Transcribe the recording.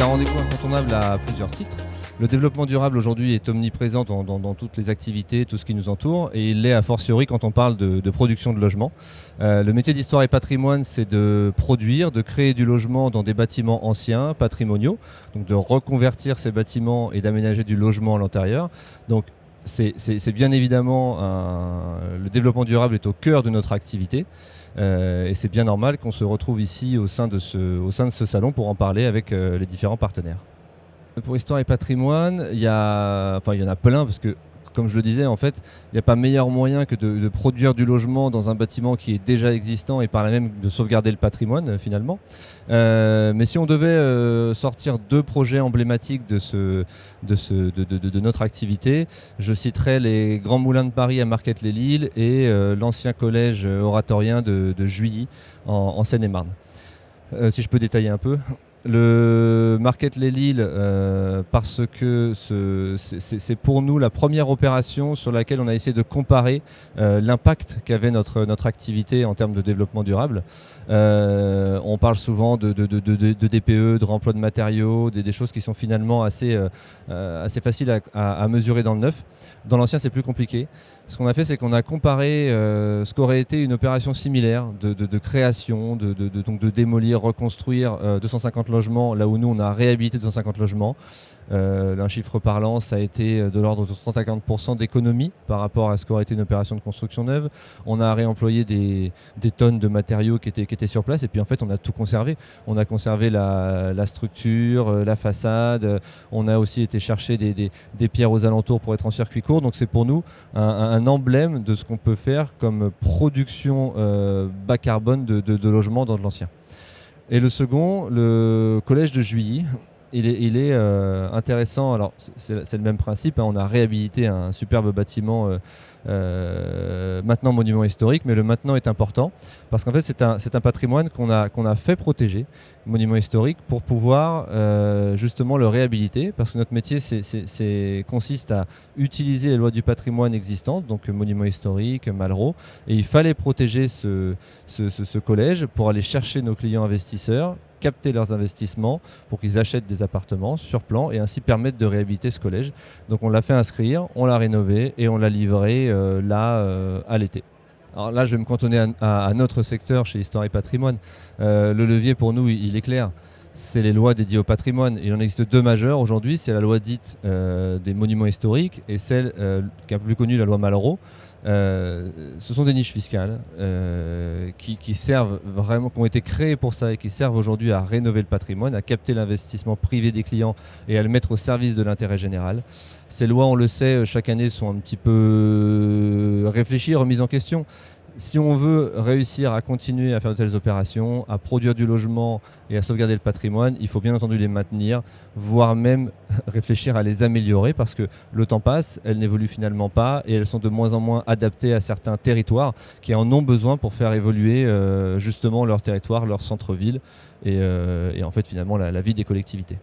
C'est un rendez-vous incontournable à plusieurs titres. Le développement durable aujourd'hui est omniprésent dans toutes les activités, tout ce qui nous entoure, et il l'est a fortiori quand on parle de production de logement. Le métier d'histoire et patrimoine, c'est de produire, de créer du logement dans des bâtiments anciens, patrimoniaux, donc de reconvertir ces bâtiments et d'aménager du logement à l'intérieur. Donc c'est bien évidemment le développement durable est au cœur de notre activité. Et c'est bien normal qu'on se retrouve ici au sein de ce salon pour en parler avec les différents partenaires. Pour Histoire et Patrimoine, il y en a plein parce que, comme je le disais, en fait, il n'y a pas meilleur moyen que de produire du logement dans un bâtiment qui est déjà existant et par là même de sauvegarder le patrimoine finalement. Mais si on devait sortir deux projets emblématiques de notre activité, je citerais les Grands Moulins de Paris à Marquette-les-Lilles et l'ancien collège oratorien de Juilly en Seine-et-Marne. Si je peux détailler un peu. Le Marquette-les-Lilles, parce que c'est pour nous la première opération sur laquelle on a essayé de comparer l'impact qu'avait notre activité en termes de développement durable. On parle souvent de DPE, de remploi de matériaux, des choses qui sont finalement assez faciles à mesurer dans le neuf. Dans l'ancien, c'est plus compliqué. Ce qu'on a fait, c'est qu'on a comparé ce qu'aurait été une opération similaire de création, donc de démolir, reconstruire 250 logements, là où nous, on a réhabilité 250 logements. Un chiffre parlant, ça a été de l'ordre de 30 à 40% d'économie par rapport à ce qu'aurait été une opération de construction neuve. On a réemployé des tonnes de matériaux qui étaient sur place et puis en fait, on a tout conservé. On a conservé la structure, la façade. On a aussi été chercher des pierres aux alentours pour être en circuit court. Donc c'est pour nous un emblème de ce qu'on peut faire comme production bas carbone de logements dans de l'ancien. Et le second, le collège de Juilly. Il est intéressant. Alors c'est le même principe, hein. On a réhabilité un superbe bâtiment maintenant monument historique, mais le maintenant est important parce qu'en fait c'est un patrimoine qu'on a fait protéger, monument historique, pour pouvoir justement le réhabiliter, parce que notre métier consiste à utiliser les lois du patrimoine existantes, donc monument historique, Malraux, et il fallait protéger ce collège pour aller chercher nos clients investisseurs, capter leurs investissements pour qu'ils achètent des appartements sur plan et ainsi permettre de réhabiliter ce collège. Donc on l'a fait inscrire, on l'a rénové et on l'a livré à l'été. Alors là, je vais me cantonner à notre secteur chez Histoire et Patrimoine. Le levier pour nous, il est clair. C'est les lois dédiées au patrimoine. Il en existe deux majeures aujourd'hui. C'est la loi dite des monuments historiques et celle qui est un peu plus connue, la loi Malraux. Ce sont des niches fiscales qui servent vraiment, qui ont été créées pour ça et qui servent aujourd'hui à rénover le patrimoine, à capter l'investissement privé des clients et à le mettre au service de l'intérêt général. Ces lois, on le sait, chaque année sont un petit peu réfléchies, remises en question. Si on veut réussir à continuer à faire de telles opérations, à produire du logement et à sauvegarder le patrimoine, il faut bien entendu les maintenir, voire même réfléchir à les améliorer parce que le temps passe, elles n'évoluent finalement pas et elles sont de moins en moins adaptées à certains territoires qui en ont besoin pour faire évoluer justement leur territoire, leur centre-ville et en fait finalement la vie des collectivités.